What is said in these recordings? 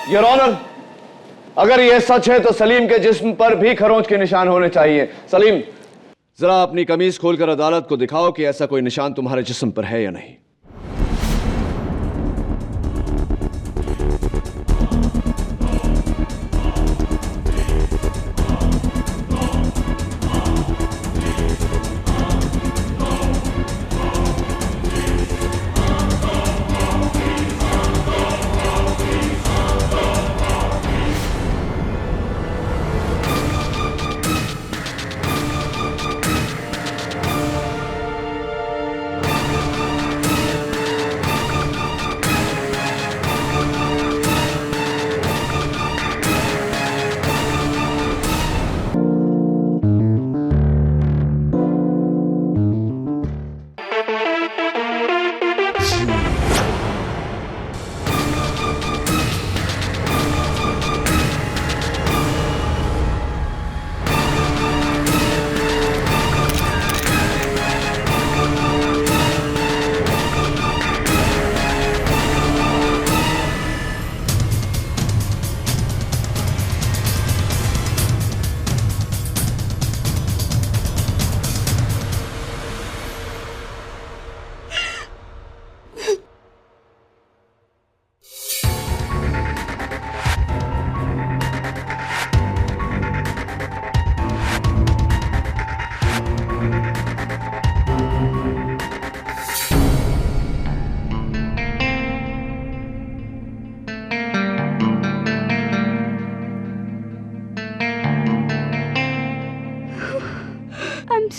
Your honour, अगर यह सच है तो सलीम के जिस्म पर भी खरोंच के निशान होने चाहिए। सलीम, जरा अपनी कमीज खोलकर अदालत को दिखाओ कि ऐसा कोई निशान तुम्हारे जिस्म पर है या नहीं।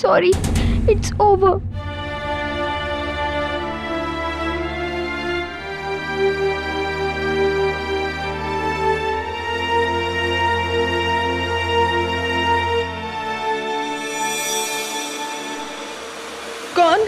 Sorry, it's over. कौन?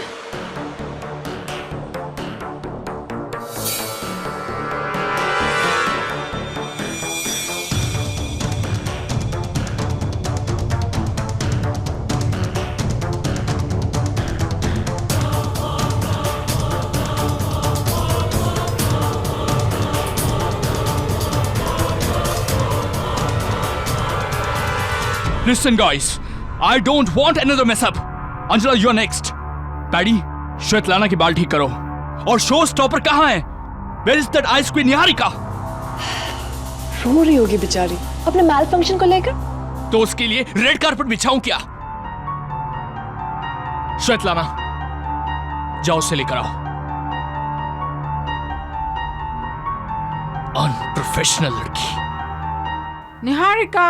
Listen, guys. I don't want another mess up. Anjala, you're next. Daddy, Svetlana की बाल ठीक करो। और शो स्टॉपर कहाँ है? Where is that ice queen Niharika? रो रही होगी बेचारी अपने मैल फंक्शन को लेकर। तो उसके लिए रेड कारपेट बिछाऊं क्या? श्वेतलाना, जाओ उसे लेकर आओ। अनप्रोफेशनल लड़की। निहारिका।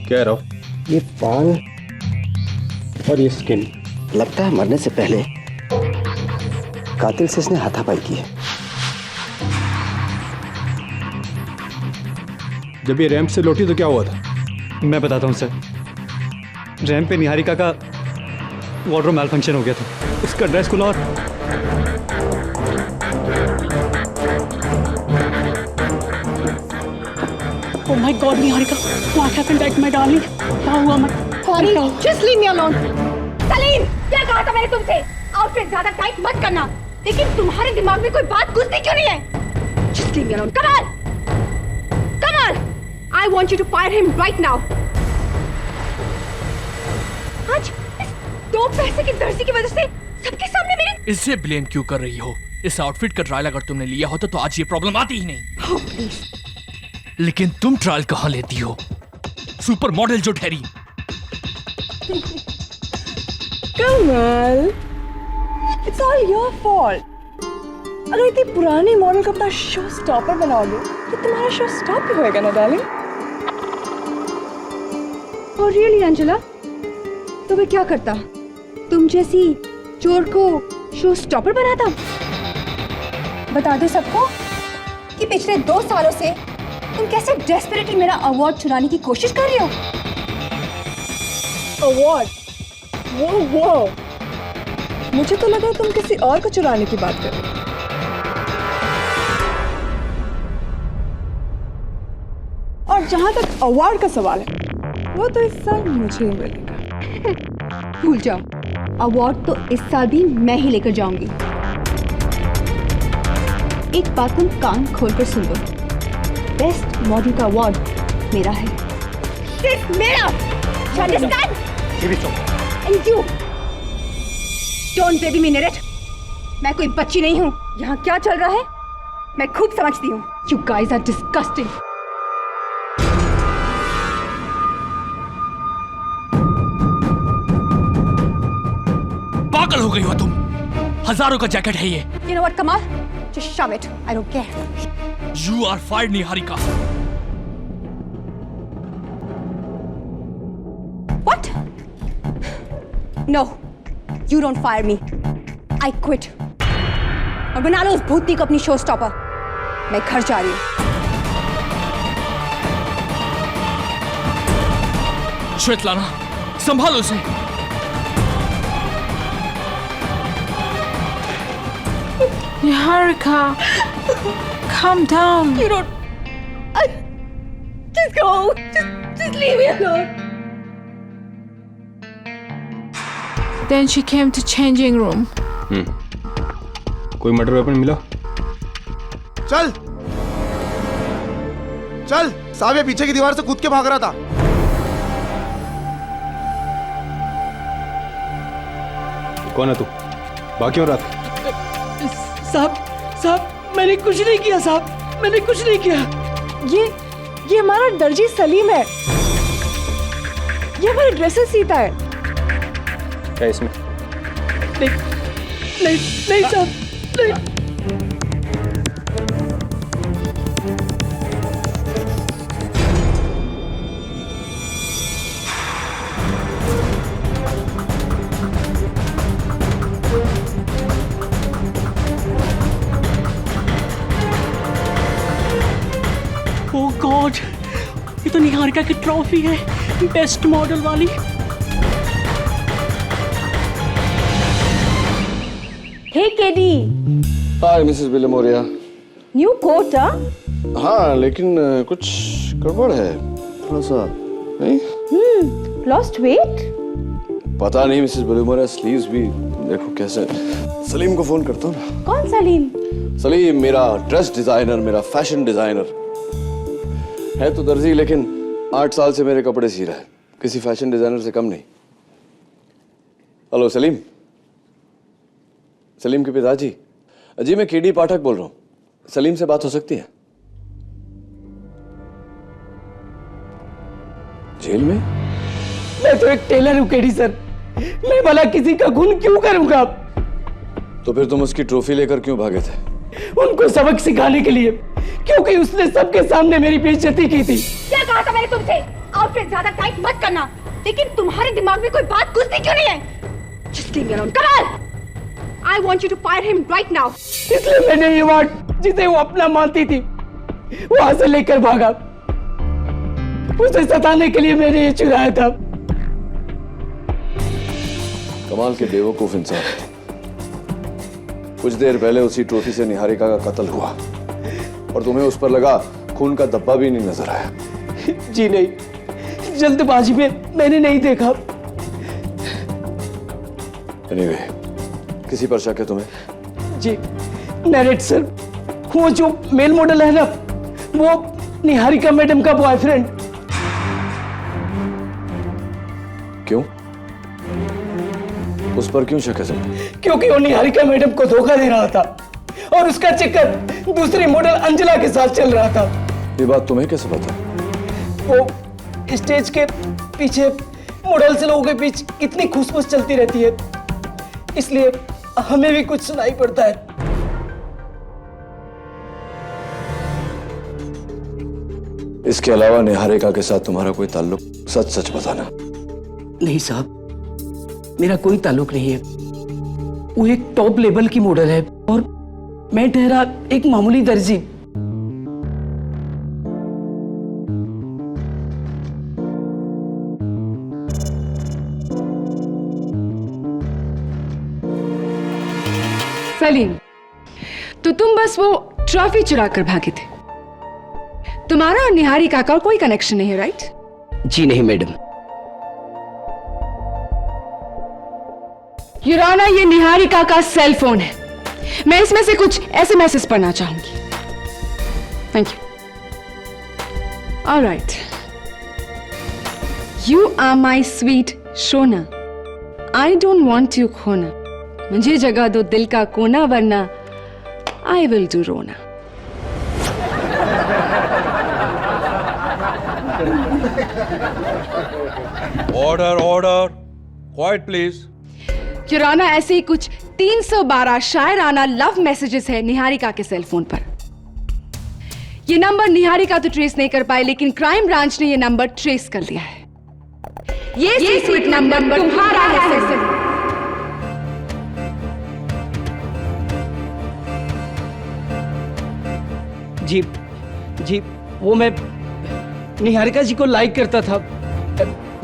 क्या रहो? ये बाल और ये स्किन लगता है मरने से पहले कातिल से इसने हाथापाई की है। जब ये रैंप से लौटी तो क्या हुआ था? मैं बताता हूँ सर। रैंप पे निहारिका का वार्डरोब मैल फंक्शन हो गया था। उसका ड्रेस खुला और Oh my God, Niharika, what happened back, my darling? क्या हुआ मत? Sorry, just leave me alone. Salim, क्या कहा था मैंने तुमसे? आउटफिट ज्यादा टाइट मत करना। लेकिन तुम्हारे दिमाग में कोई बात घुसती क्यों नहीं है? Just leave me alone. Kamal, Kamal, I want you to fire him right now. आज इस दो पैसे की दर्जी की वजह से सबके सामने मेरे इसे ब्लेम क्यों कर रही हो? इस आउटफिट का ट्रायल अगर तुमने लिया होता तो आज ये प्रॉब्लम आती ही नहीं। Oh, please. लेकिन तुम ट्रायल कहाँ लेती हो? सुपर मॉडल जो ठहरी। कमल, it's all your fault. अगर इतनी पुरानी मॉडल का अपना शो स्टॉपर बनाओगे तो तुम्हारा शो स्टॉप भी होएगा ना डार्लिंग। और रियली अंजला, तो मैं क्या करता? तुम जैसी चोर को शो स्टॉपर बना था। बता दे सबको कि पिछले 2 सालों से तुम कैसे डेस्परेटली मेरा अवार्ड चुराने की कोशिश कर रही हो। अवार्ड? वो मुझे तो लगा तुम किसी और को चुराने की बात कर रहे हो। और जहां तक अवार्ड का सवाल है, वो तो इस साल मुझे ही मिलेगा। भूल जाओ, अवार्ड तो इस साल भी मैं ही लेकर जाऊंगी। एक बात तुम कान खोलकर सुन लो, बेस्ट मॉडल का अवार्ड मेरा है, सिर्फ मेरा। And you don't baby me Neeraj, मैं कोई बच्ची नहीं हूँ। यहाँ क्या चल रहा है मैं खूब समझती हूँ। You guys are disgusting. पागल हो गई हो तुम। हजारों का जैकेट है ये। You know what, Kamal? Just shove it. I don't care. You are fired, Niharika. What? No, you don't fire me. I quit. और बना लो उस भूतनी को अपनी शो स्टॉपर। मैं घर जा रही हूँ। श्वेतलाना, संभालो उसे। Niharika, calm down. You don't. Just go. Just leave me alone. Then she came to changing room. कोई मर्डर वेपन मिला? चल चल, साबिया पीछे की दीवार से कूद के भाग रहा था। कौन है तू? बाकी और रात? साहब मैंने कुछ नहीं किया साहब, मैंने कुछ नहीं किया। ये हमारा दर्जी सलीम है, ये हमारे ड्रेसेस सीता है। क्या इसमें? नहीं साहब, नहीं। ओह गॉड, ये तो निहारिका की ट्रॉफी है, बेस्ट मॉडल वाली। Hey KD, hi Mrs Vilimoria. New coat? हाँ, लेकिन कुछ गड़बड़ है थोड़ा सा, नहीं? Lost weight? पता नहीं मिसेस विलिमोरिया, स्लीव्स भी देखो कैसे। सलीम को फोन करता हूँ ना। कौन सलीम? सलीम मेरा ड्रेस डिजाइनर, मेरा फैशन डिजाइनर है तो दर्जी, लेकिन 8 साल से मेरे कपड़े सी रहा है, किसी फैशन डिजाइनर से कम नहीं। हेलो सलीम, सलीम के पिताजी। जी मैं केडी पाठक बोल रहा हूँ, सलीम से बात हो सकती है? जेल में? मैं तो एक टेलर हूँ केडी सर, मैं भला किसी का खून क्यों करूंगा? तो फिर तुम उसकी ट्रॉफी लेकर क्यों भागे थे? उनको सबक सिखाने के लिए, क्योंकि उसने सबके सामने मेरी बेइज्जती की थी। क्या कहा था मैंने तुमसे? आउटफिट ज्यादा टाइट मत करना, लेकिन तुम्हारे दिमाग में कोई बात घुसती क्यों नहीं है? Just leave me alone. Kamal! I want you to fire him right now. इसलिए मैंने ये अवार्ड, जिसे वो अपना मानती थी, वहां से लेकर भागा। उसे सताने के लिए मैंने ये चुराया था। कमाल के बेवकूफ इंसान। कुछ देर पहले उसी ट्रॉफी से निहारिका का कत्ल हुआ और तुम्हें उस पर लगा खून का धब्बा भी नहीं नजर आया। जी नहीं, जल्दबाजी में मैंने नहीं देखा। Anyway, किसी पर शक है तुम्हें? जी नरेट सर, वो जो मेल मॉडल है ना, वो निहारिका मैडम का बॉयफ्रेंड। क्यों? उस पर क्यों शक है तुम्हें? क्योंकि वो निहारिका मैडम को धोखा दे रहा था और उसका चक्कर दूसरी मॉडल अंजला के साथ चल रहा था। ये बात तुम्हें कैसे पता? वो स्टेज के पीछे मॉडल्स लोगों के बीच इतनी खुशबू चलती रहती है, इसलिए हमें भी कुछ सुनाई पड़ता है। इसके अलावा निहारिका के साथ तुम्हारा कोई ताल्लुक? सच सच बताना। नहीं साहब, मेरा कोई ताल्लुक नहीं है। वो एक टॉप लेवल की मॉडल है और मैं ठहरा एक मामूली दर्जी। सलीम, तो तुम बस वो ट्रॉफी चुरा कर भागे थे। तुम्हारा और निहारिका का कोई कनेक्शन नहीं है, राइट? जी नहीं मैडम। योर ऑनर, ये निहारिका का सेल फोन है। मैं इसमें से कुछ एसएमएस पढ़ना चाहूंगी। Thank you. Alright. You are my sweet shona, I don't want you खोना, मुझे जगह दो दिल का कोना वरना आई विल डू रोना। Order order, quiet please. Your honour, ऐसे ही कुछ 312 शायराना लव मैसेजेस है निहारिका के सेल फोन पर। ये नंबर निहारिका तो ट्रेस नहीं कर पाए, लेकिन क्राइम ब्रांच ने ये नंबर ट्रेस कर लिया है। ये सीक्रेट नंबर तुम्हारा है सर। जी जी, वो मैं निहारिका जी को लाइक करता था।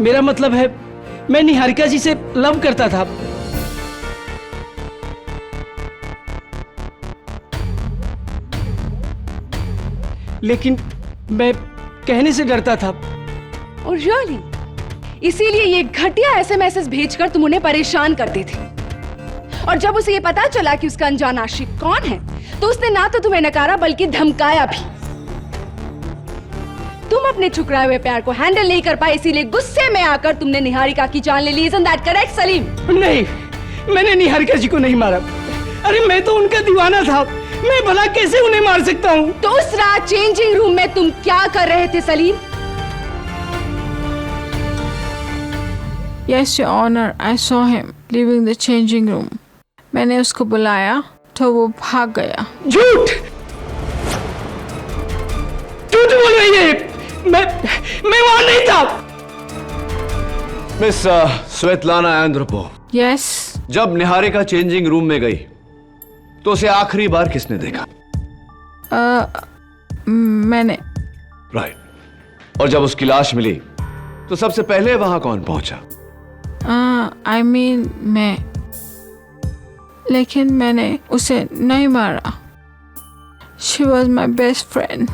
मेरा मतलब है मैं निहारिका जी से लव करता था। लेकिन मैं कहने से डरता था। और रियली इसीलिए ये घटिया एसएमएस भेजकर तुम उन्हें परेशान करते थे। और जब उसे ये पता चला कि उसका अनजान आशिक कौन है, तो उसने ना तो तुम्हें नकारा बल्कि धमकाया भी। तुम अपने ठुकराए हुए प्यार को हैंडल नहीं कर पाए, इसीलिए गुस्से में आकर तुमने निहारिका की जान ले ली। Isn't that correct, Salim? नहीं, मैंने निहारिका जी को नहीं मारा। अरे मैं तो उनका दीवाना था, मैं भला कैसे उन्हें मार सकता हूँ? तो उस रात चेंजिंग रूम में तुम क्या कर रहे थे Salim? Yes, Your Honor, I saw him leaving the changing room. मैंने उसको बुलाया तो वो भाग गया। झूठ झूठ बोल रही है। मैं वहां नहीं था। मिस स्वेतलाना एंड्रोपो, Yes, जब निहारिका चेंजिंग रूम में गई तो उसे आखिरी बार किसने देखा? मैंने। राइट। और जब उसकी लाश मिली तो सबसे पहले वहां कौन पहुंचा? I mean मैं, लेकिन मैंने उसे नहीं मारा। She was my best friend.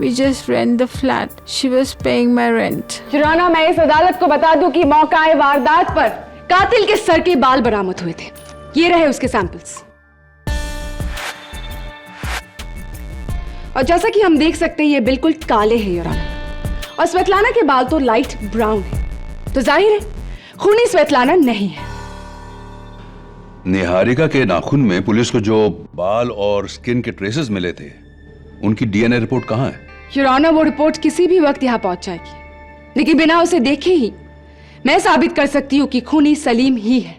We just rent the flat. She was paying my rent. Your honour, मैं इस अदालत को बता दूं कि मौका वारदात पर कातिल के सर के बाल बरामद हुए थे। ये रहे उसके सैंपल्स। और जैसा कि हम देख सकते हैं ये बिल्कुल काले हैं योर ऑनर, और स्वेतलाना के बाल तो लाइट ब्राउन है। तो जाहिर है खूनी स्वेतलाना नहीं है। निहारिका के नाखून में पुलिस को जो बाल और स्किन के ट्रेसेस मिले थे, उनकी डीएनए रिपोर्ट कहाँ है? योर ऑनर, वो रिपोर्ट किसी भी वक्त यहाँ पहुंच जाएगी, लेकिन बिना उसे देखे ही मैं साबित कर सकती हूँ कि खूनी सलीम ही है।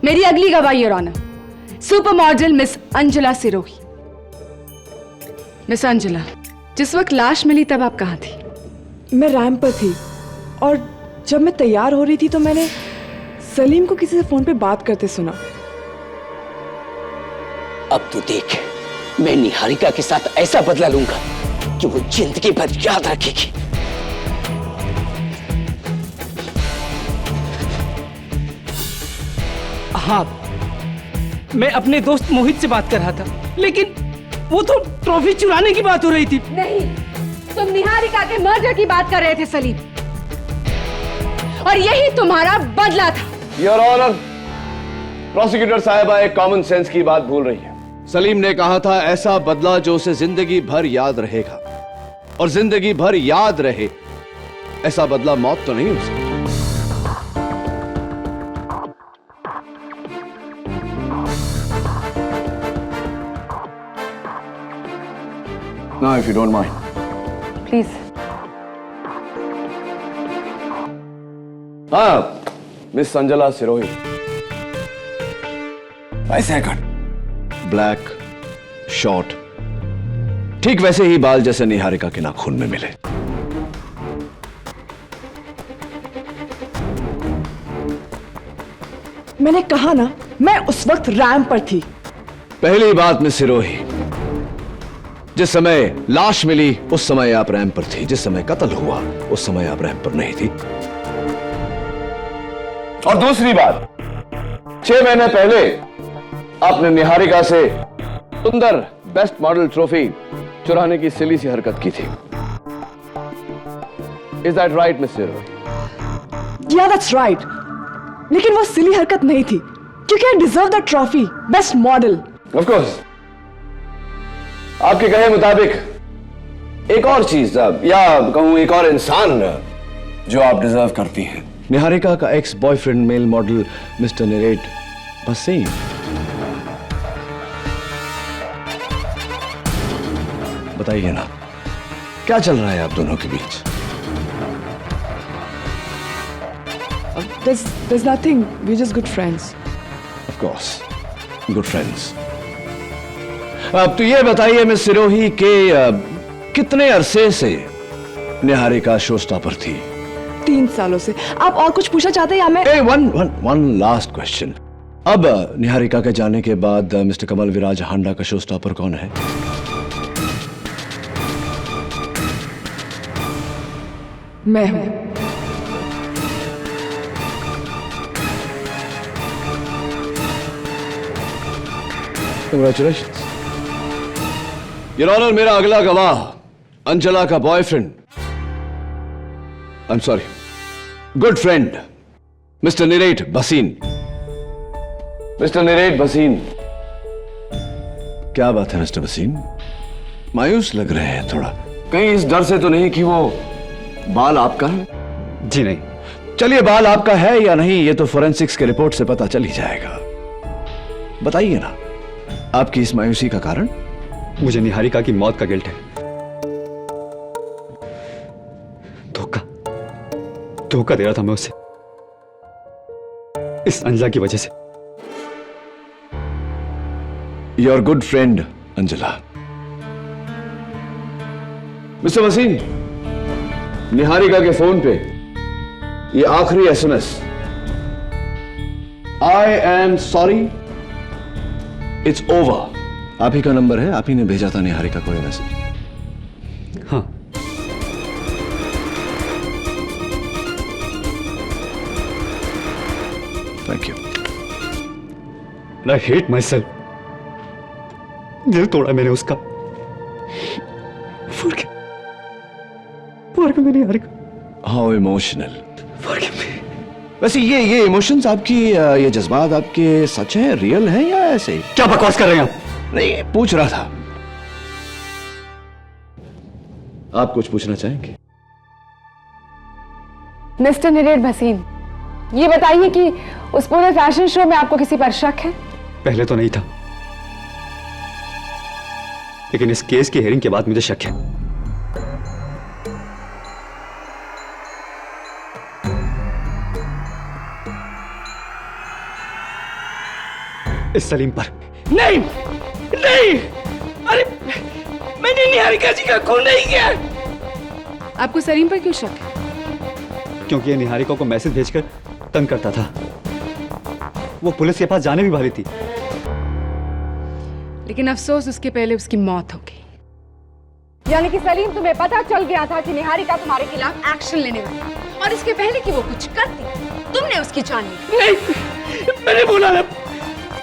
मेरी अगली गवाही your honour, super model miss Anjula Sirohi. Miss Anjula, जिस वक्त लाश मिली तब आप कहाँ थी? मैं रैंप पर थी और जब मैं तैयार हो रही थी तो मैंने सलीम को किसी से फोन पे बात करते सुना। अब तू देख, मैं निहारिका के साथ ऐसा बदला लूंगा कि वो जिंदगी भर याद रखेगी। हाँ, मैं अपने दोस्त मोहित से बात कर रहा था, लेकिन वो तो ट्रॉफी चुराने की बात हो रही थी। नहीं, तुम निहारिका के मर्डर की बात कर रहे थे सलीम, और यही तुम्हारा बदला था। योर ऑनर, प्रोसिक्यूटर साहिबा एक कॉमन सेंस की बात भूल रही है। सलीम ने कहा था ऐसा बदला जो उसे जिंदगी भर याद रहेगा, और जिंदगी भर याद रहे ऐसा बदला मौत तो नहीं हो सकती। Now, if you don't mind. Please. हाँ, मिस अंजुला सिरोही। वैसे कट, ब्लैक, शॉर्ट, ठीक वैसे ही बाल जैसे निहारिका के नाखून में मिले। मैंने कहा ना, मैं उस वक्त रैंप पर थी। पहली बात मिस सिरोही, जिस समय लाश मिली उस समय आप रैंप पर थी, जिस समय कत्ल हुआ उस समय आप रैंप पर नहीं थी। और दूसरी बात, 6 महीने पहले आपने निहारिका से सुंदर बेस्ट मॉडल ट्रॉफी चुराने की सिली सी हरकत की थी। Is that right miss Sirohi? या दैट्स राइट, लेकिन वो सिली हरकत नहीं थी, क्योंकि I deserve that trophy best model. Of course, आपके कहे मुताबिक एक और चीज या कहूं एक और इंसान जो आप डिजर्व करती हैं, निहारिका का ex boyfriend male model Mr Niret Bhasin. बताइए ना, क्या चल रहा है आप दोनों के बीच? There's nothing. We're just good friends. Of course, good friends. अब तो ये बताइए मिस सिरोही के कितने अरसे से निहारिका शो स्टॉपर थी? 3 सालों से। आप और कुछ पूछना चाहते हैं या मैं? One last question. अब निहारिका के जाने के बाद मिस्टर कमल विराज हांडा का शो स्टॉपर कौन है? मैं हूं। Congratulations. Your Honor, मेरा अगला गवाह अंजला का boyfriend, I'm sorry, good friend Mr Niret Bhasin. Mr Niret Bhasin, क्या बात है मिस्टर भसीन? मायूस लग रहे हैं थोड़ा। कहीं इस डर से तो नहीं कि वो बाल आपका है? जी नहीं। चलिए, बाल आपका है या नहीं ये तो फोरेंसिक्स के रिपोर्ट से पता चल ही जाएगा। बताइए ना, आपकी इस मायूसी का कारण? मुझे निहारिका की मौत का गिल्ट है। धोखा दे रहा था मैं उसे, इस अंजला की वजह से। Your good friend Anjala. Mister Wasim, Niharika के फोन पे ये आखिरी SMS, I am sorry it's over, आप ही का नंबर है? आप ही ने भेजा था निहारिका को ये मैसेज? हाँ। Thank you. I hate myself. दिल तोड़ा मैंने उसका। Forgive me Niharika. How emotional. Forgive me। वैसे ये इमोशंस आपकी, ये जज्बात आपके सच हैं, रियल हैं या ऐसे ही? क्या बकवास कर रहे हैं आप? नहीं, पूछ रहा था। आप कुछ पूछना चाहेंगे? मिस्टर निरेट भसीन, ये बताइए कि उस पूरे फैशन शो में आपको किसी पर शक है? पहले तो नहीं था, लेकिन इस केस की हियरिंग के बाद मुझे शक है। इस सलीम पर। नहीं नहीं, अरे मैंने निहारिका जी का खून नहीं किया। आपको सलीम पर क्यों शक है? क्योंकि ये निहारिका को मैसेज भेजकर तंग करता था। वो पुलिस के पास जाने भी वाली थी, लेकिन अफसोस उसके पहले उसकी मौत हो गई। यानी कि सलीम, तुम्हें पता चल गया था कि निहारिका तुम्हारे खिलाफ एक्शन लेने वाली, और इसके पहले कि वो कुछ करती तुमने उसकी जान ली। नहीं, मैंने बोला ना,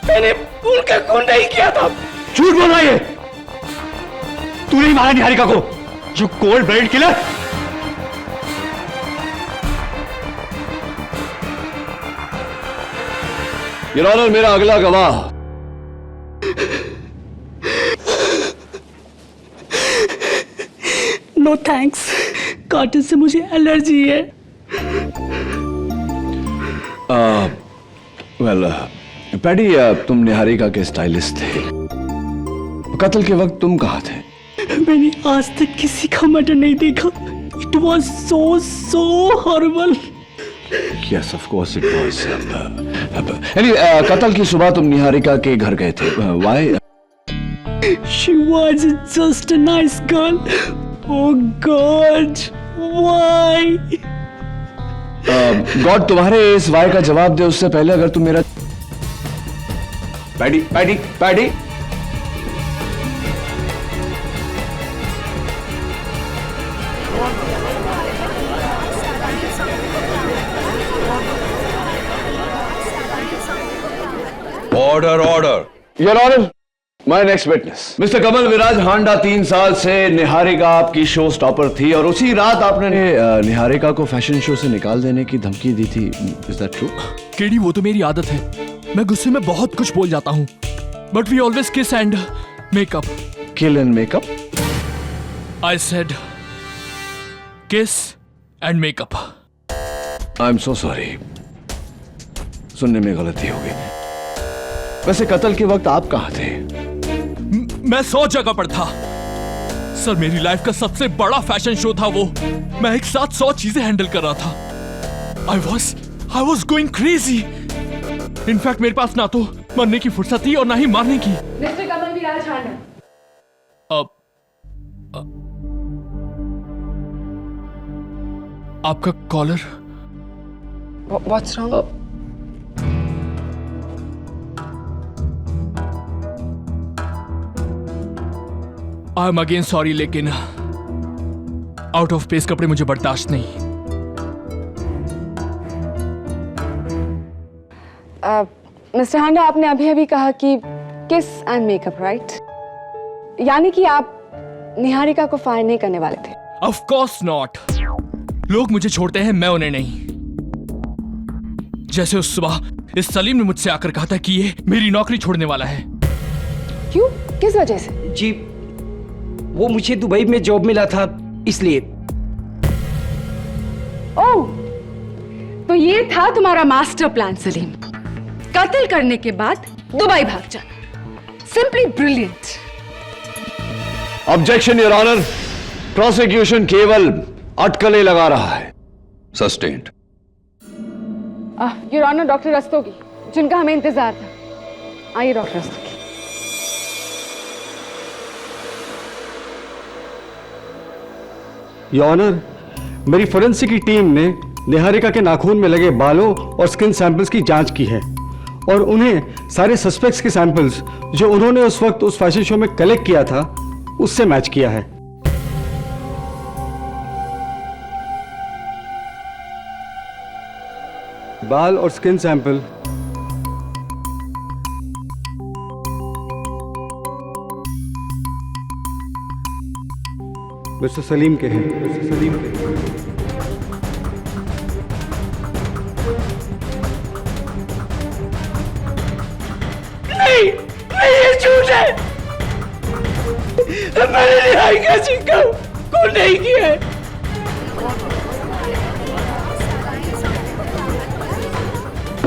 मैंने उनका खून नहीं किया था। झूठ बोल रहा है। तू नहीं मारा निहारिका को, you cold blooded killer. Your honour, मेरा अगला गवाह नो थैंक्स, कॉटन से मुझे एलर्जी है। वेल पैडी, तुम निहारिका के स्टाइलिस्ट थे, कत्ल के वक्त तुम कहाँ थे? मैंने आज तक किसी का मर्डर नहीं देखा। It was so horrible. Yes, of course it was. Anyway, कत्ल की सुबह तुम निहारिका के घर गए थे। Why? She was just a nice girl. Oh God, why? God तुम्हारे इस वाय का जवाब दे उससे पहले अगर तुम मेरा Paddy Paddy Paddy. Order order. Your honour, my next witness Mr Kamal Viraj Handa 3 साल से निहारिका आपकी शो स्टॉपर थी और उसी रात आपने निहारिका को फैशन शो से निकाल देने की धमकी दी थी। Is that true? केडी, वो तो मेरी आदत है, मैं गुस्से में बहुत कुछ बोल जाता हूँ, but we always kiss and make up. Kill and make up? I said kiss and make up. I am so sorry, सुनने में गलती हो गई। वैसे कत्ल के वक्त आप कहां थे? मैं 100 जगह पर था सर, मेरी लाइफ का सबसे बड़ा फैशन शो था वो। मैं एक साथ 100 चीजें हैंडल कर रहा था। I was going crazy. In fact मेरे पास ना तो मरने की फुर्सत थी और ना ही मारने की। मिस्टर कमल विराज हांडा, आपका collar. What's wrong? I am again sorry, लेकिन आउट ऑफ प्लेस कपड़े मुझे बर्दाश्त नहीं। मिस्टर हांडा, आपने अभी अभी कहा कि किस एंड मेकअप, राइट? यानी कि आप निहारिका को फायर नहीं करने वाले थे? Of course not. लोग मुझे छोड़ते हैं, मैं उन्हें नहीं। जैसे उस सुबह इस सलीम ने मुझसे आकर कहा था कि ये मेरी नौकरी छोड़ने वाला है। क्यों, किस वजह से? जी, वो मुझे दुबई में जॉब मिला था इसलिए। ओह, तो ये था तुम्हारा मास्टर प्लान सलीम, कत्ल करने के बाद दुबई भाग जाना। Simply brilliant. Objection your honour, prosecution केवल अटकलें लगा रहा है। Sustained. Your honour, doctor Rastogi, जिनका हमें इंतजार था। आइए डॉक्टर रस्तोगी। योर ऑनर, मेरी फोरेंसिक की टीम ने निहारिका के नाखून में लगे बालों और स्किन सैंपल्स की जांच की है और उन्हें सारे सस्पेक्ट्स के सैंपल्स जो उन्होंने उस वक्त उस फैशन शो में कलेक्ट किया था उससे मैच किया है। बाल और स्किन सैंपल मिस्टर सलीम के हैं। मिस्टर सलीम के हैं। नहीं, ये झूठ है। मैंने निहारिका जी को नहीं किया है।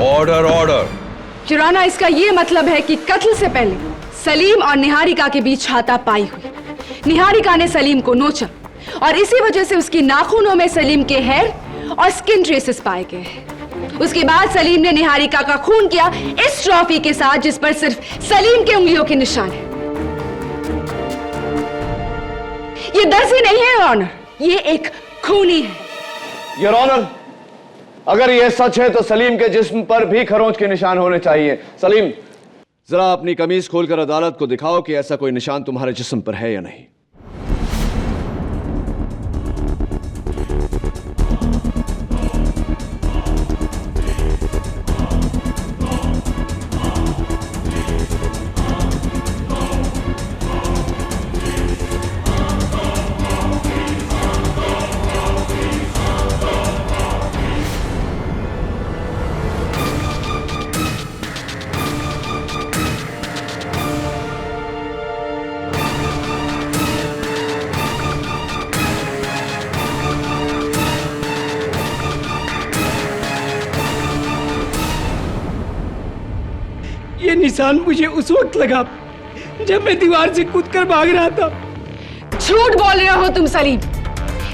Order order. चुराना, इसका ये मतलब है कि कत्ल से पहले सलीम और निहारिका के बीच हाथापाई हुई। निहारिका ने सलीम को नोचा और इसी वजह से उसकी नाखूनों में सलीम के हेयर और स्किन ट्रेसेस पाए गए। उसके बाद सलीम ने निहारिका का खून किया इस ट्रॉफी के साथ जिस पर सिर्फ सलीम के उंगलियों के निशान है। ये दर्जी नहीं है योर ऑनर, ये एक खूनी है। योर ऑनर, अगर यह सच है तो सलीम के जिस्म पर भी खरोंच के निशान होने चाहिए। सलीम, जरा अपनी कमीज खोलकर अदालत को दिखाओ कि ऐसा कोई निशान तुम्हारे जिस्म पर है या नहीं। ये निशान मुझे उस वक्त लगा जब मैं दीवार से कूदकर भाग रहा था। झूठ बोल रहे हो तुम सलीम,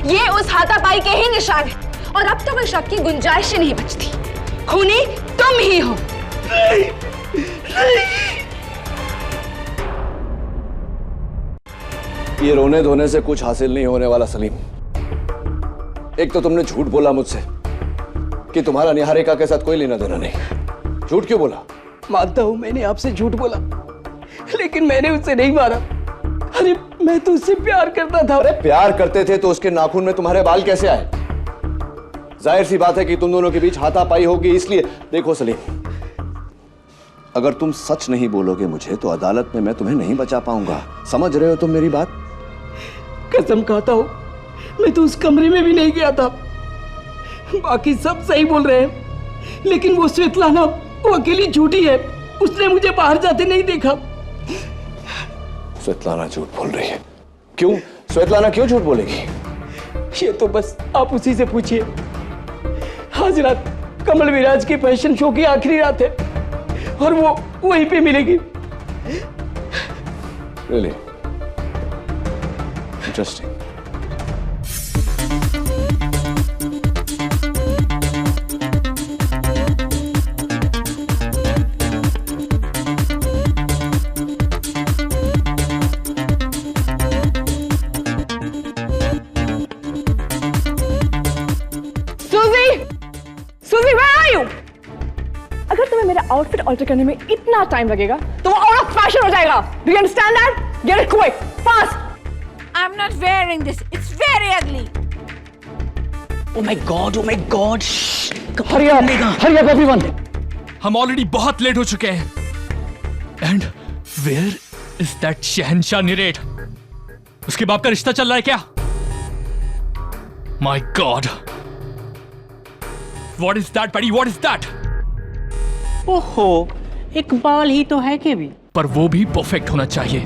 ये उस हाथापाई के ही निशान है और अब तो कोई शक की गुंजाइश ही नहीं बचती। खूनी तुम ही हो। नहीं, नहीं। ये रोने धोने से कुछ हासिल नहीं होने वाला सलीम। एक तो तुमने झूठ बोला मुझसे कि तुम्हारा निहारिका के साथ कोई लेना देना नहीं। झूठ क्यों बोला? मानता हूँ मैंने आपसे झूठ बोला, लेकिन मैंने उससे नहीं मारा। अरे मैं तो उससे प्यार करता था। अरे प्यार करते थे तो उसके नाखून में तुम्हारे बाल कैसे आए? जाहिर सी बात है कि तुम दोनों के बीच हाथापाई होगी, इसलिए। देखो सलीम, अगर तुम सच नहीं बोलोगे मुझे तो अदालत में मैं तुम्हें नहीं बचा पाऊंगा। समझ रहे हो तुम मेरी बात? कसम खाता हूँ मैं तो उस कमरे में भी नहीं गया था। बाकी सब सही बोल रहे हैं, लेकिन वो स्वेतलाना वो अकेली झूठी है। उसने मुझे बाहर जाते नहीं देखा। स्वेतलाना झूठ बोल रही है? क्यों? स्वेतलाना क्यों झूठ बोलेगी? ये तो बस आप उसी से पूछिए। आज रात कमल विराज के फैशन शो की आखिरी रात है और वो वहीं पे मिलेगी। Really? Interesting. सुजी, where are you? अगर तुम्हें मेरा आउटफिट ऑल्टर करने में इतना टाइम लगेगा तो वो आउट ऑफ फैशन हो जाएगा। Do you understand that? Get it quick, fast. I'm not wearing this. It's very ugly. Oh my God, oh my God. Hurry up everyone. हम ऑलरेडी बहुत लेट हो चुके हैं। एंड वेयर इज दैट शहंशाह निरेट? उसके बाप का रिश्ता चल रहा है क्या? My God, what is that paddy? What is that? ओहो, एक बाल ही तो है के भी। पर वो भी परफेक्ट होना चाहिए।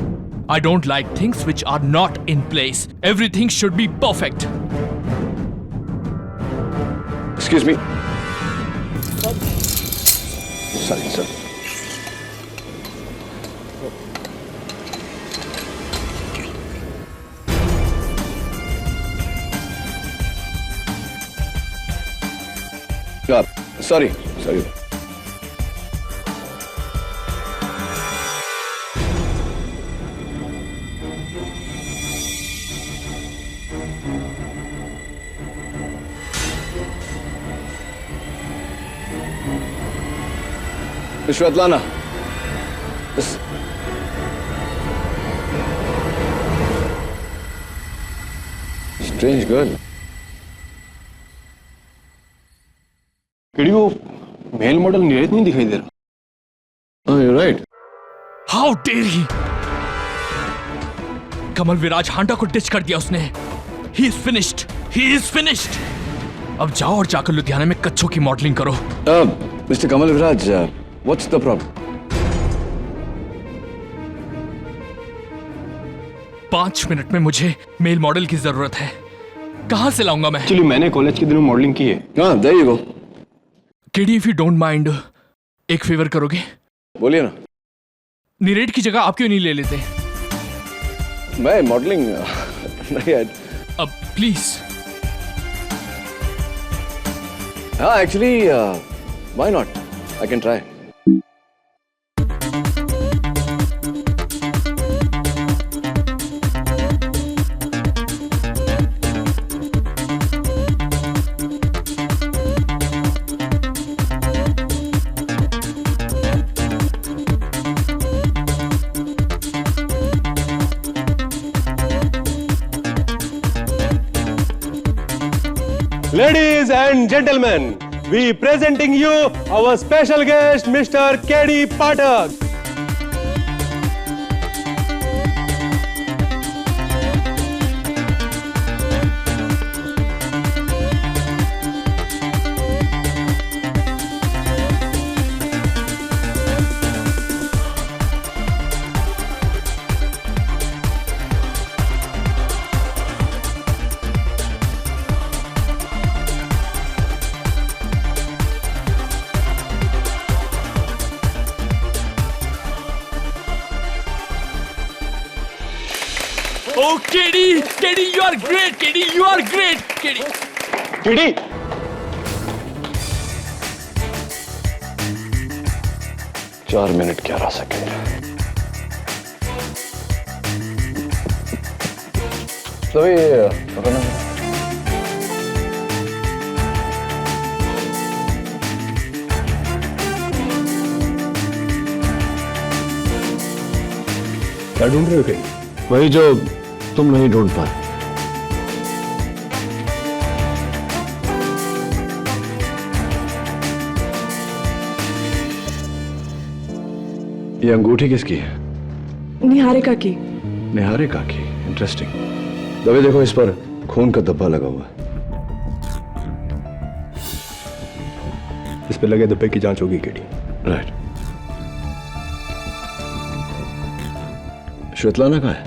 I don't like things which are not in place. Everything should be perfect. Excuse me. Sorry sir. Sorry sorry. Svetlana, strange girl. KD वो मेल मॉडल निरेत नहीं दिखाई दे रहा। Oh, you're right. How dare he! Kamal Viraj Handa को ditch कर दिया उसने। He is finished. He is finished. अब जाओ और जाकर लुधियाना में कच्छों की मॉडलिंग करो। Mr. Kamal Viraj, what's the problem? 5 minute में मुझे मेल मॉडल की जरूरत है। कहां से लाऊंगा मैं? एक्चुअली मैंने कॉलेज के दिनों मॉडलिंग की है। हाँ, there you go. KD, if you don't mind, एक फेवर करोगे? बोलिए ना। निरेट की जगह आप क्यों नहीं ले लेते? मैं मॉडलिंग नहीं है। अब प्लीज। हाँ, actually why not? I can try. Ladies and gentlemen, we presenting you our special guest, Mr. K.D. Pathak. Oh, KD, you are great. KD, you are great. KD. KD. चार minute 11 second. तो ये पकड़ना है। क्या ढूंढ रहे हो कहीं? वही जो तुम नहीं ढूंढ पाए। ये अंगूठी किसकी है? निहारिका की। निहारिका की? इंटरेस्टिंग। दबे देखो, इस पर खून का धब्बा लगा हुआ है। इस पे लगे धब्बे की जांच होगी केटी। राइट। श्वेतलाना कहाँ है?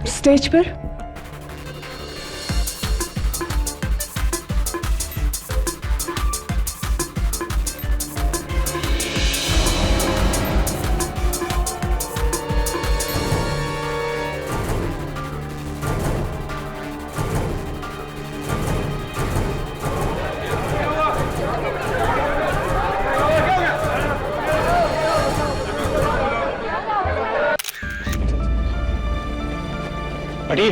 स्टेज पर। हटिए।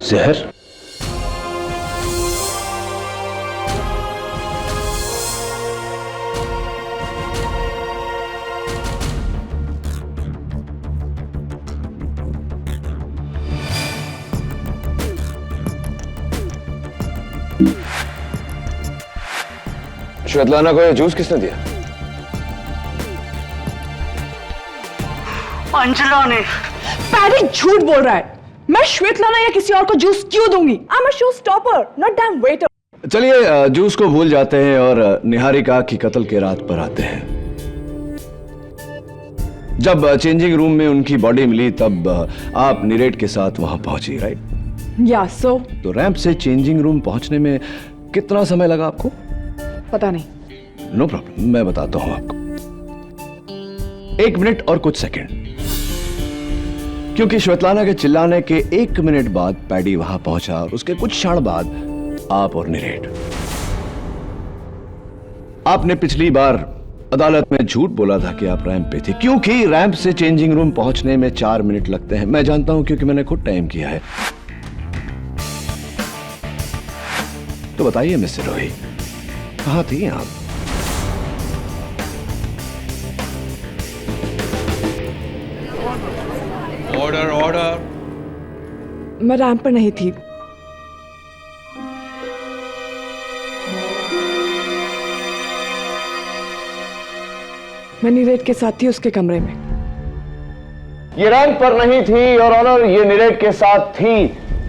जहर? श्वेतलाना को ये जूस किसने दिया? अंजना ने। पैडी झूठ बोल रहा है। मैं श्वेतलाना या किसी और को जूस क्यों दूंगी? I am a show stopper, not dam waiter. चलिए जूस को भूल जाते हैं और निहारिका की कत्ल के रात पर आते हैं। जब चेंजिंग रूम में उनकी बॉडी मिली तब आप नीरेट के साथ वहां पहुंची, राइट? या सो। तो रैंप से चेंजिंग रूम पहुंचने में कितना समय लगा आपको? पता नहीं। नो प्रॉब्लम, मैं बताता हूं आपको। 1 मिनट और कुछ सेकंड, क्योंकि श्वेतलाना के चिल्लाने के 1 मिनट बाद पैडी वहां पहुंचा और उसके कुछ क्षण बाद आप और नीरेट। आपने पिछली बार अदालत में झूठ बोला था कि आप रैंप पे थे, क्योंकि रैंप से चेंजिंग रूम पहुंचने में 4 मिनट लगते हैं। मैं जानता हूं क्योंकि मैंने खुद टाइम किया है। तो बताइए मिस्टर रोही, कहां थी आप? Order order. मैं रैंप पर नहीं थी। मैं नीरेट के साथ थी उसके कमरे में। ये रैंप पर नहीं थी और ऑनर, ये नीरेट के साथ थी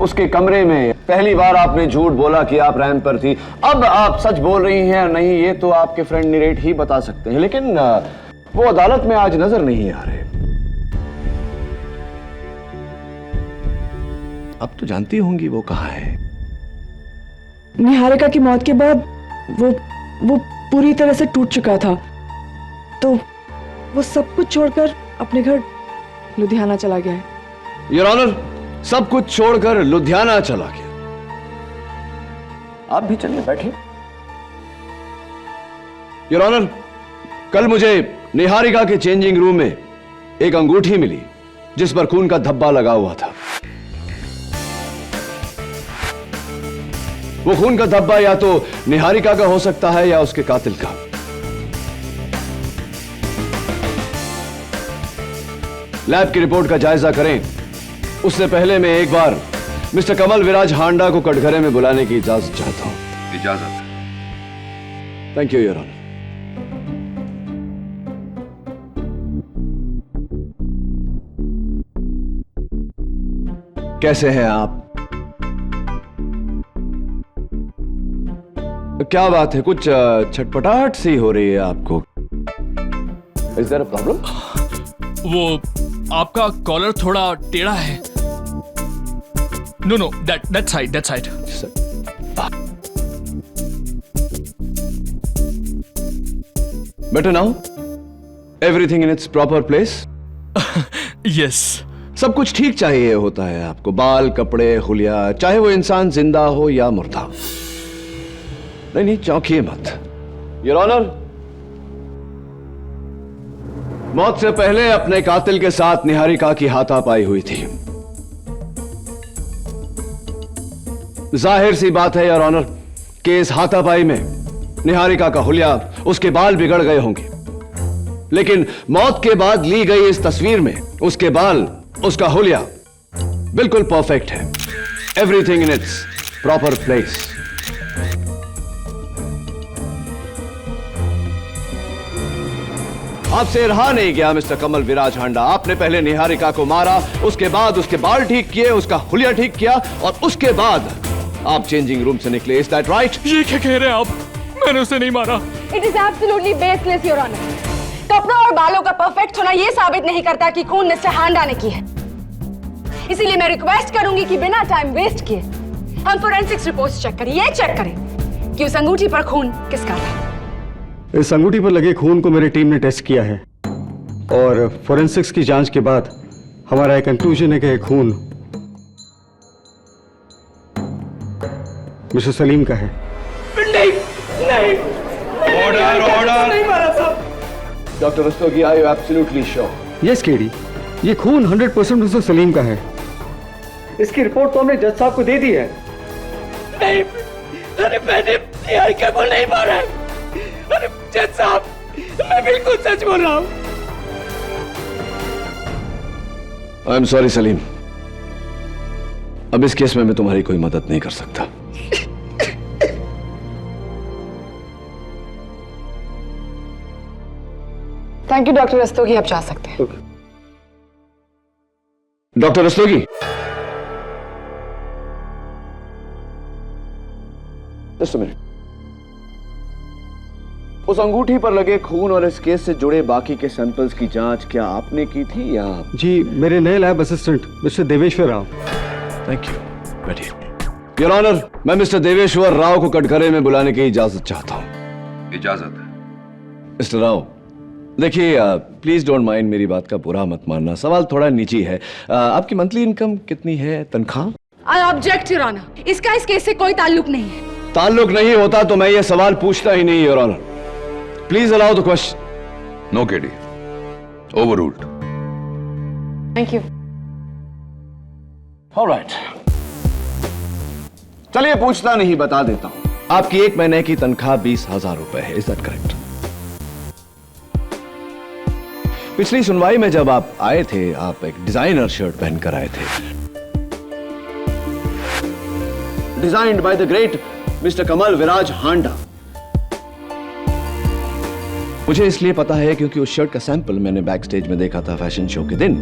उसके कमरे में। पहली बार आपने झूठ बोला कि आप रैंप पर थी, अब आप सच बोल रही हैं नहीं, ये तो आपके फ्रेंड नीरेट ही बता सकते हैं, लेकिन वो अदालत में आज नजर नहीं आ रहे। अब तो जानती होंगी वो कहाँ है। निहारिका की मौत के बाद वो पूरी तरह से टूट चुका था, तो वो सब कुछ छोड़कर अपने घर लुधियाना चला गया है। योर ऑनर, सब कुछ छोड़कर लुधियाना चला गया। आप भी चलिए, बैठिए। योर ऑनर, कल मुझे निहारिका के चेंजिंग रूम में एक अंगूठी मिली जिस पर खून का धब्बा लगा हुआ था। वो खून का धब्बा या तो निहारिका का हो सकता है या उसके कातिल का। लैब की रिपोर्ट का जायजा करें, उससे पहले मैं एक बार मिस्टर कमल विराज हांडा को कटघरे में बुलाने की इजाजत चाहता हूं। इजाजत। Thank you your honour. कैसे हैं आप? क्या बात है, कुछ छटपटाहट सी हो रही है आपको? Is there a problem? वो आपका कॉलर थोड़ा टेढ़ा है। No that side. Better now? Everything in its proper place? Yes. सब कुछ ठीक चाहिए होता है आपको, बाल, कपड़े, हुलिया, चाहे वो इंसान जिंदा हो या मुर्दा। नहीं, चौंकिए मत। योर ऑनर, मौत से पहले अपने कातिल के साथ निहारिका की हाथापाई हुई थी। जाहिर सी बात है योर ऑनर कि इस हाथापाई में निहारिका का हुलिया, उसके बाल बिगड़ गए होंगे, लेकिन मौत के बाद ली गई इस तस्वीर में उसके बाल, उसका हुलिया बिल्कुल परफेक्ट है। Everything in its proper place. आपसे रहा नहीं गया मिस्टर कमल विराज हांडा। आपने पहले निहारिका को मारा, उसके बाद उसके बाल ठीक किए, उसका हुलिया ठीक किया और उसके बाद आप चेंजिंग रूम से निकले। Is that right? ये क्या कह रहे हैं आप? मैंने उसे नहीं मारा। It is absolutely baseless your honour. कपड़ों और बालों का परफेक्ट होना यह साबित नहीं करता कि खून मिस्टर हांडा ने की है। इसीलिए मैं रिक्वेस्ट करूंगी कि बिना टाइम वेस्ट किए हम फोरेंसिक्स रिपोर्ट्स चेक करें। ये चेक करें कि उस अंगूठी पर खून किसका था। इस अंगूठी पर लगे खून को मेरी टीम ने टेस्ट किया है और फोरेंसिक्स की जांच के बाद हमारा एक कंक्लूजन है कि खून मिस्टर सलीम का है। नहीं नहीं, ऑर्डर नहीं मारा साहब। Doctor Rastogi, are you absolutely sure? Yes KD, ये खून 100% मिस्टर सलीम का है। इसकी रिपोर्ट तो हमने जज साहब को दे दी है। नहीं, अरे मैंने निहारिका को नहीं मारा है। अरे जज साहब, मैं बिल्कुल सच बोल रहा हूँ। आई एम सॉरी सलीम, अब इस केस में मैं तुम्हारी कोई मदद नहीं कर सकता। थैंक यू डॉक्टर रस्तोगी, आप जा सकते हैं। Doctor Rastogi, just a minute. उस अंगूठी पर लगे खून और इस केस से जुड़े बाकी के सैंपल्स की जांच क्या आपने की थी या? जी, मेरे नए lab assistant mister Deveshwar Rao. Thank you, बैठिए। योर ऑनर, मैं मिस्टर देवेश्वर राव को कटघरे में बुलाने की इजाजत चाहता हूं। इजाजत? मिस्टर राव, देखिए प्लीज डोंट माइंड, मेरी बात का बुरा मत मानना, सवाल थोड़ा निजी है। आपकी मंथली इनकम कितनी है, तनख्वाह? आई ऑब्जेक्ट योर ऑनर, इसका इस केस से कोई ताल्लुक नहीं है। ताल्लुक नहीं होता तो मैं ये सवाल पूछता ही नहीं your honour. Please allow the question. No KD, overruled. Thank you. All, चलिए पूछता नहीं, बता देता हूं। आपकी एक महीने की तनख्वाह 20,000 रुपए है, इज दैट करेक्ट? पिछली सुनवाई में जब आप आए थे, आप एक डिजाइनर शर्ट पहनकर आए थे, designed by the great Mr Kamal Viraj Handa. मुझे इसलिए पता है क्योंकि उस शर्ट का सैंपल मैंने बैक स्टेज में देखा था फैशन शो के दिन।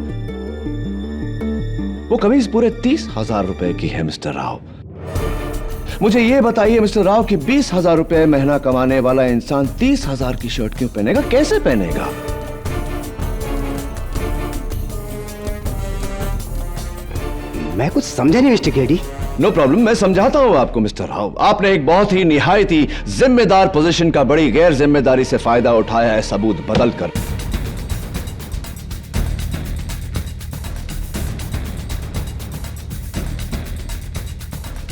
वो कमीज पूरे 30,000 रुपए की है मिस्टर राव। मुझे यह बताइए मिस्टर राव कि 20,000 रुपए महीना कमाने वाला इंसान 30,000 की शर्ट क्यों पहनेगा, कैसे पहनेगा? मैं कुछ समझा नहीं मिस्टर केडी। नो प्रॉब्लम, मैं समझाता हूं आपको मिस्टर राव। आपने एक बहुत ही निहायती जिम्मेदार पोजीशन का बड़ी गैर जिम्मेदारी से फायदा उठाया है, सबूत बदल कर।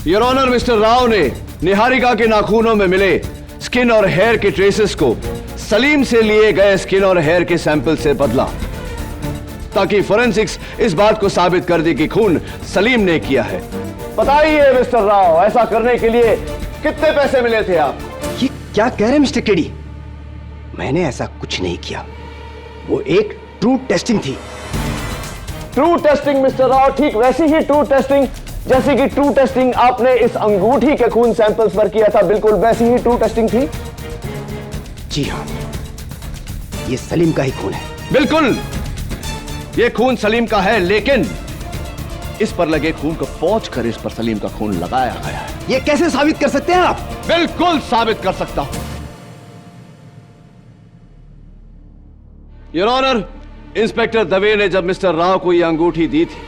योर ऑनर, मिस्टर राव ने निहारिका के नाखूनों में मिले स्किन और हेयर के ट्रेसेस को सलीम से लिए गए स्किन और हेयर के सैंपल से बदला ताकि फोरेंसिक्स इस बात को साबित कर दे कि खून सलीम ने किया है। बताइए मिस्टर राव, ऐसा करने के लिए कितने पैसे मिले थे आप? ये क्या कह रहे हैं मिस्टर केडी? मैंने ऐसा कुछ नहीं किया। वो एक ट्रू टेस्टिंग थी। ट्रू टेस्टिंग मिस्टर राव, ठीक वैसी ही ट्रू टेस्टिंग जैसी कि ट्रू टेस्टिंग आपने इस अंगूठी के खून सैंपल्स पर किया था, बिल्कुल वैसी ही ट्रू टेस्टिंग थी। जी हाँ, ये सलीम का ही खून है। बिल्कुल, ये खून सलीम का है, लेकिन इस पर लगे खून को पोंछ कर इस पर सलीम का खून लगाया गया है। ये कैसे साबित कर सकते हैं आप? बिल्कुल साबित कर सकता हूं योर ऑनर। इंस्पेक्टर दवे ने जब मिस्टर राव को यह अंगूठी दी थी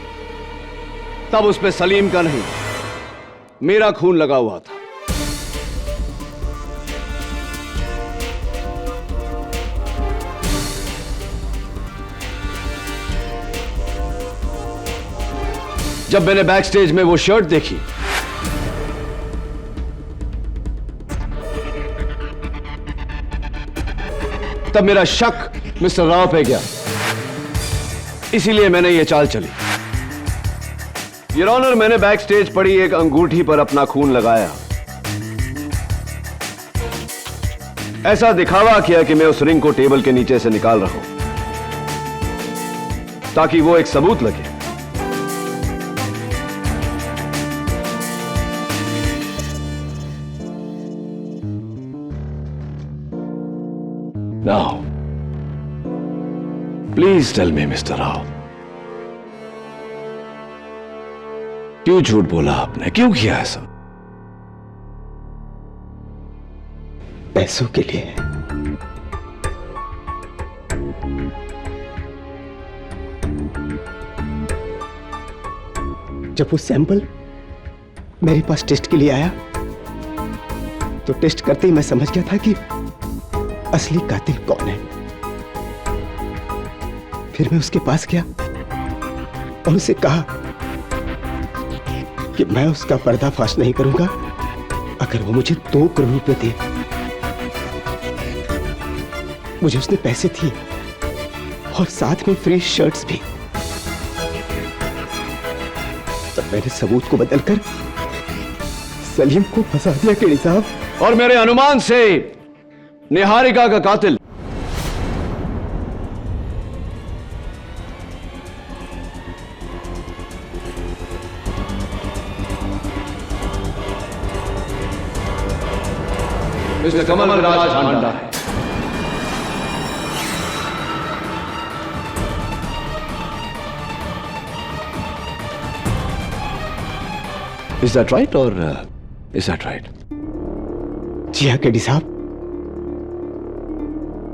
तब उस पे सलीम का नहीं, मेरा खून लगा हुआ था। जब मैंने बैक स्टेज में वो शर्ट देखी तब मेरा शक मिस्टर राव पे गया, इसीलिए मैंने ये चाल चली। योर ऑनर, मैंने बैक स्टेज पड़ी एक अंगूठी पर अपना खून लगाया। ऐसा दिखावा किया कि मैं उस रिंग को टेबल के नीचे से निकाल रहा हूं, ताकि वो एक सबूत लगे। Now, please tell me, Mr. Rao, क्यों झूठ बोला आपने? क्यों किया ऐसा? पैसों के लिए। जब वो सैंपल मेरे पास टेस्ट के लिए आया, तो टेस्ट करते ही मैं समझ गया था कि असली कातिल कौन है। फिर मैं उसके पास गया और उसे कहा कि मैं उसका पर्दाफाश नहीं करूंगा अगर वो मुझे 2 करोड़ रुपए दे। मुझे उसने पैसे दिए और साथ में फ्री शर्ट्स भी। तब मैंने सबूत को बदलकर सलीम को फंसा दिया केडी साहब। और मेरे अनुमान से निहारिका का कातिल मिस्टर कमल विराज हांडा है। Is that right or is that right? जी हाँ केडी साहब,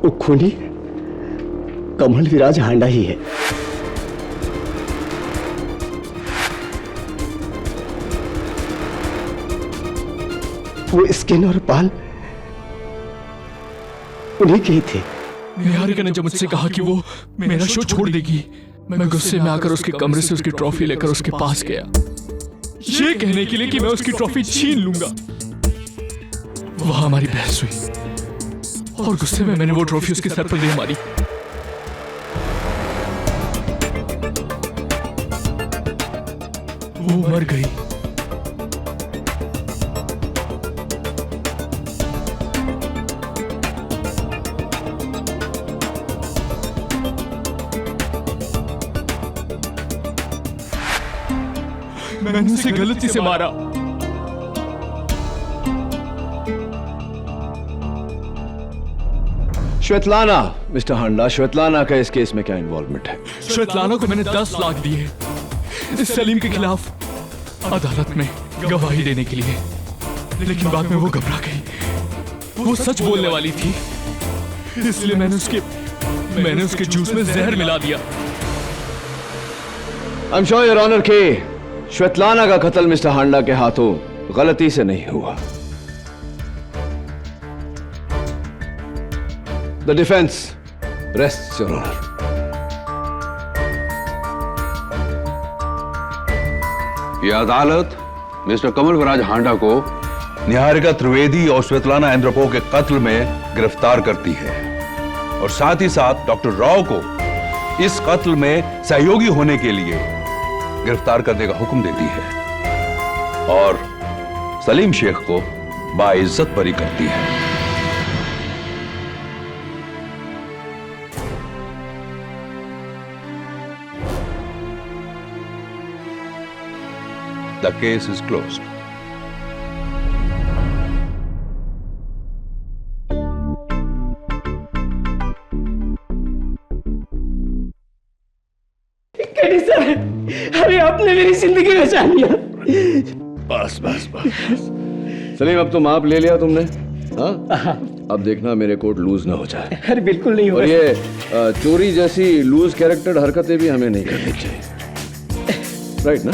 वो खूनी कमल विराज हांडा ही है। वो स्किन और बाल उन्हीं के ही थे। निहारिका ने जब मुझसे कहा कि वो मेरा शो छोड़ देगी, मैं गुस्से में आकर उसके कमरे से उसकी ट्रॉफी लेकर उसके पास गया, ये कहने के लिए कि मैं उसकी ट्रॉफी छीन लूंगा। वहां हमारी बहस हुई और गुस्से में मैंने वो ट्रॉफी उसके सर पर दे मारी। वो मर गई। मैंने उसे गलती से मारा। श्वेतलाना, मिस्टर हांडा, श्वेतलाना का इस केस में क्या इन्वॉल्वमेंट है? श्वेतलाना को मैंने 10 लाख दिए इस सलीम के खिलाफ अदालत में गवाही देने के लिए, लेकिन बाद में वो घबरा गई। वो सच बोलने वाली थी, इसलिए मैंने उसके जूस में जहर मिला दिया। I am sure your honour के श्वेतलाना का कत्ल मिस्टर हांडा के हाथों गलती से नहीं हुआ। The defence rests your honour. यह अदालत मिस्टर कमल विराज हांडा को निहारिका त्रिवेदी और श्वेतलाना एंद्रपो के कत्ल में गिरफ्तार करती है और साथ ही साथ डॉक्टर राव को इस कत्ल में सहयोगी होने के लिए गिरफ्तार करने का हुक्म देती है और सलीम शेख को बाइज्जत बरी करती है। The case is closed. KD sir, अरे आपने मेरी जिंदगी बचा लिया। बस बस बस सलीम, अब तो माप ले लिया तुमने। हाँ, अब देखना मेरे कोर्ट लूज ना हो जाए। अरे बिल्कुल नहीं होगा। और ये चोरी जैसी लूज कैरेक्टर हरकतें भी हमें नहीं करनी चाहिए, राइट ना?